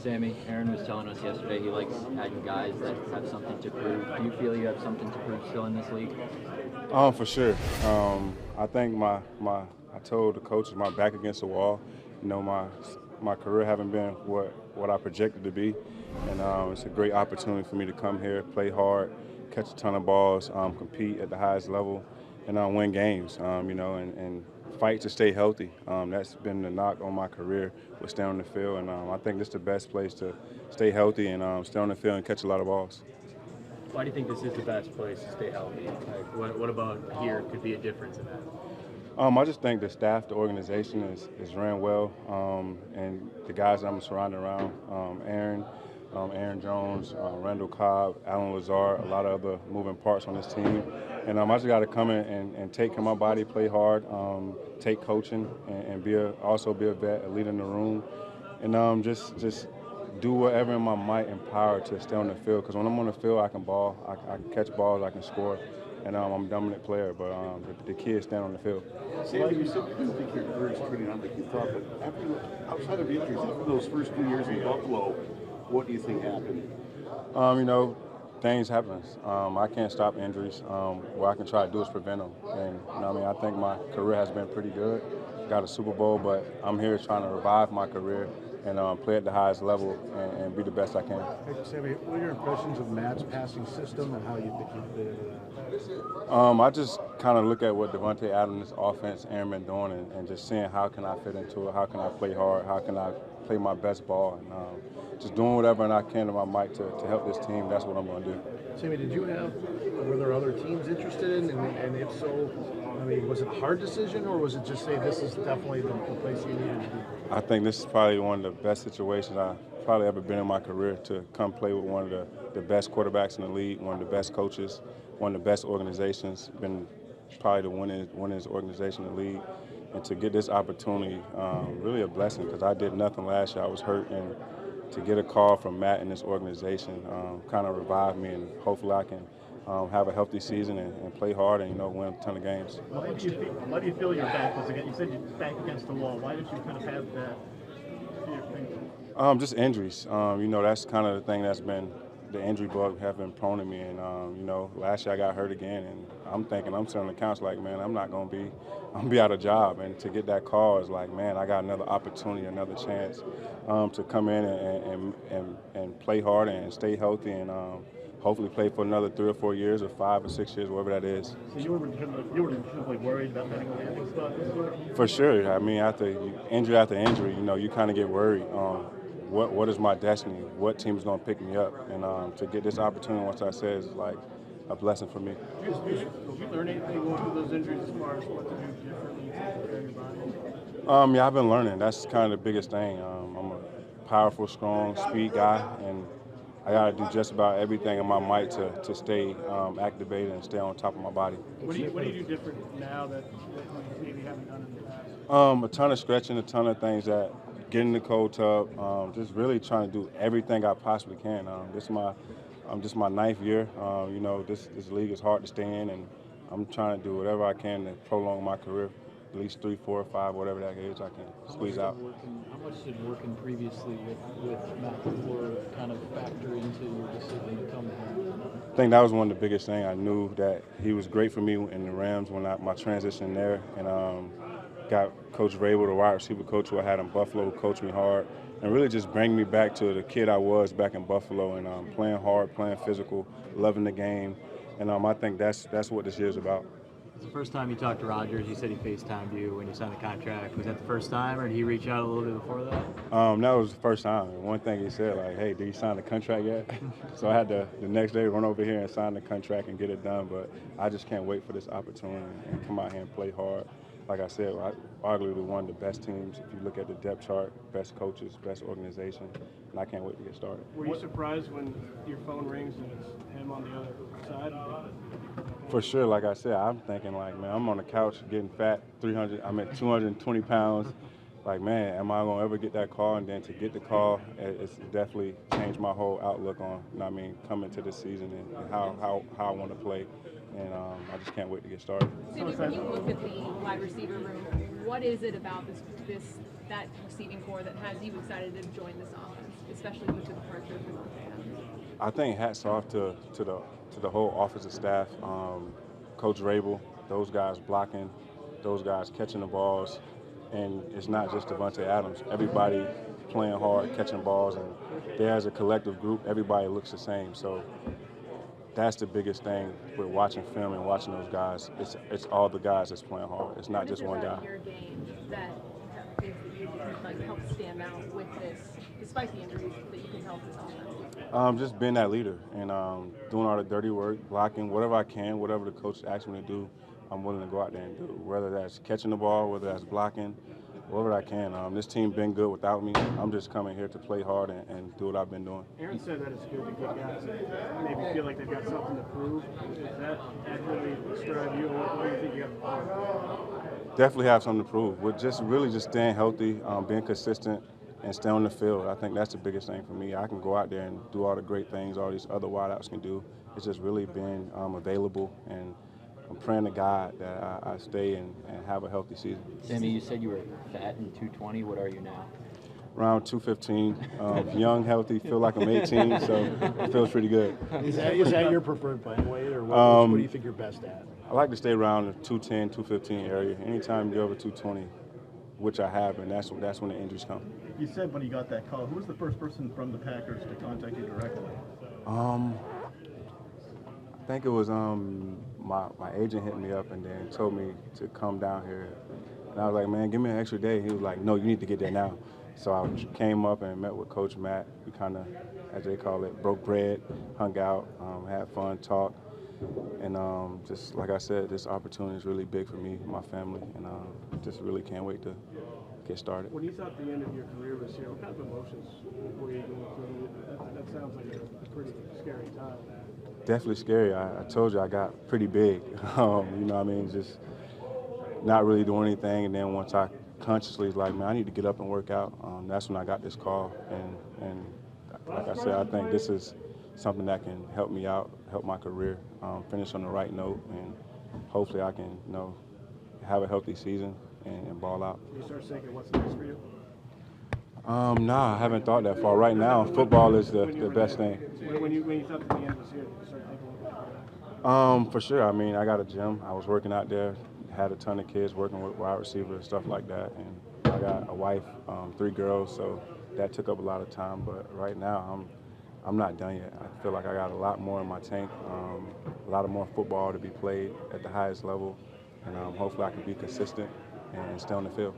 Sammy, Aaron was telling us yesterday he likes adding guys that have something to prove. Do you feel you have something to prove still in this league? For sure. I think I told the coaches my back against the wall. You know, my career haven't been what I projected to be, and it's a great opportunity for me to come here, play hard, catch a ton of balls, compete at the highest level, and win games. And fight to stay healthy. That's been the knock on my career with staying on the field, and I think this is the best place to stay healthy and stay on the field and catch a lot of balls. Why do you think this is the best place to stay healthy? Like, what about here could be a difference in that? I just think the staff, the organization is ran well, and the guys that I'm surrounded around, Aaron Jones, Randall Cobb, Alan Lazard, a lot of other moving parts on this team. And I just got to come in and take care of my body, play hard, take coaching, and also be a vet, a leader in the room, and just do whatever in my might and power to stay on the field. Because when I'm on the field, I can ball, I can catch balls, I can score, and I'm a dominant player. But the key is staying on the field. Sammy, you said you didn't think your career was turning out like you thought, but outside of injuries, after those first 2 years in Buffalo, what do you think happened? Things happen. I can't stop injuries. What I can try to do is prevent them. And I think my career has been pretty good. Got a Super Bowl, but I'm here trying to revive my career and play at the highest level and be the best I can. Hey, Sammy, what are your impressions of Matt's passing system and how you think you fit into that? I just kind of look at what Devontae Adams' offense, Aaron been doing, and just seeing how can I fit into it, how can I play hard, how can I play my best ball, and just doing whatever I can to my might to help this team. That's what I'm going to do. Sammy, were there other teams interested in, and if so, I mean, was it a hard decision, or was it just say this is definitely the place you needed to be? I think this is probably one of the best situations I've probably ever been in my career, to come play with one of the best quarterbacks in the league, one of the best coaches, one of the best organizations, been probably the winningest organization in the league. And to get this opportunity, really a blessing, because I did nothing last year. I was hurt, and to get a call from Matt and this organization kind of revived me, and hopefully I can have a healthy season and play hard and win a ton of games. Why do you feel your back was against? You said your back against the wall. Why did you kind of have that fear? Just injuries. That's kind of the thing that's been the injury bug have been prone to me. And last year I got hurt again, and I'm sitting on the couch like, man, I'm gonna be out of job. And to get that call is like, man, I got another opportunity, another chance to come in and play hard and stay healthy and hopefully play for another 3 or 4 years or 5 or 6 years, whatever that is. So you were worried about having a landing spot this year? For sure. I mean, after injury, you kind of get worried. What is my destiny? What team is going to pick me up? And to get this opportunity, once I said, is like a blessing for me. Did you learn anything going through those injuries as far as what to do differently to prepare your body? Yeah, I've been learning. That's kind of the biggest thing. I'm a powerful, strong, speed guy, and I got to do just about everything in my might to stay activated and stay on top of my body. What do you do different now that you maybe haven't done in the past? A ton of stretching, a ton of things that get in the cold tub, just really trying to do everything I possibly can. This is my 9th year. This league is hard to stay in, and I'm trying to do whatever I can to prolong my career. At least 3, 4, 5, whatever that age I can squeeze out. How much did working previously with Matt LaFleur kind of factor into your decision to come here? I think that was one of the biggest things. I knew that he was great for me in the Rams when my transition there, and got Coach Vrabel, the wide receiver coach who I had in Buffalo, who coached me hard, and really just bring me back to the kid I was back in Buffalo, and playing hard, playing physical, loving the game, and I think that's what this year is about. It's the first time you talked to Rodgers. You said he FaceTimed you when you signed the contract. Was that the first time, or did he reach out a little bit before that? That was the first time. One thing he said, like, hey, did you sign the contract yet? So I had to, the next day, run over here and sign the contract and get it done. But I just can't wait for this opportunity and come out here and play hard. Like I said, arguably one of the best teams. If you look at the depth chart, best coaches, best organization, and I can't wait to get started. Were you surprised when your phone rings and it's him on the other side? For sure, like I said, I'm thinking like, man, I'm on the couch getting fat, 220 pounds. Like, man, am I going to ever get that call? And then to get the call, it's definitely changed my whole outlook on, coming to this season and how I want to play. And I just can't wait to get started. Sammy, when you look at the wide receiver room, what is it about that receiving core that has you excited to join this offense? especially with the departure from the fans? I think hats off to the whole offensive staff, Coach Rabel, those guys blocking, those guys catching the balls, and it's not just Devontae Adams. Everybody playing hard, catching balls, and there as a collective group, everybody looks the same. So that's the biggest thing with watching film and watching those guys. It's all the guys that's playing hard. It's not just one guy. What is it about your game that thinks that you can like help stand out with this, despite the injuries, that you can help this offense? Just being that leader and doing all the dirty work, blocking, whatever I can, whatever the coach asks me to do, I'm willing to go out there and do. Whether that's catching the ball, whether that's blocking, whatever I can. This team been good without me. I'm just coming here to play hard and do what I've been doing. Aaron said that it's good to get guys that maybe feel like they've got something to prove. Does that accurately describe you, or what do you think you got to prove? Definitely have something to prove. With just staying healthy, being consistent, and stay on the field. I think that's the biggest thing for me. I can go out there and do all the great things all these other wideouts can do. It's just really being available, and I'm praying to God that I stay and have a healthy season. Sammy, you said you were fat in 220. What are you now? Around 215, young, healthy, feel like I'm 18, so it feels pretty good. Is that your preferred playing weight, or what do you think you're best at? I like to stay around the 210, 215 area. Anytime you go over 220, which I have, and that's when the injuries come. You said when you got that call, who was the first person from the Packers to contact you directly? I think it was my agent hit me up and then told me to come down here. And I was like, man, give me an extra day. He was like, no, you need to get there now. So I came up and met with Coach Matt. We kind of, as they call it, broke bread, hung out, had fun, talked. And just like I said, this opportunity is really big for me and my family, and just really can't wait to get started. When you thought the end of your career was here, what kind of emotions were you going through? That sounds like a pretty scary time. Definitely scary. I told you I got pretty big. You know what I mean? Just not really doing anything, and then once I consciously was like, man, I need to get up and work out. That's when I got this call, and like I said, I think this is something that can help me out, help my career, finish on the right note, and hopefully I can, have a healthy season and ball out. You start thinking, what's next for you? Nah, I haven't thought that far. Right now, football is the best thing. When you thought that the end was here, did you start thinking about that? For sure. I mean, I got a gym. I was working out there, had a ton of kids working with wide receivers, stuff like that, and I got a wife, 3 girls, so that took up a lot of time. But right now, I'm not done yet. I feel like I got a lot more in my tank, a lot of more football to be played at the highest level, and hopefully I can be consistent and stay on the field.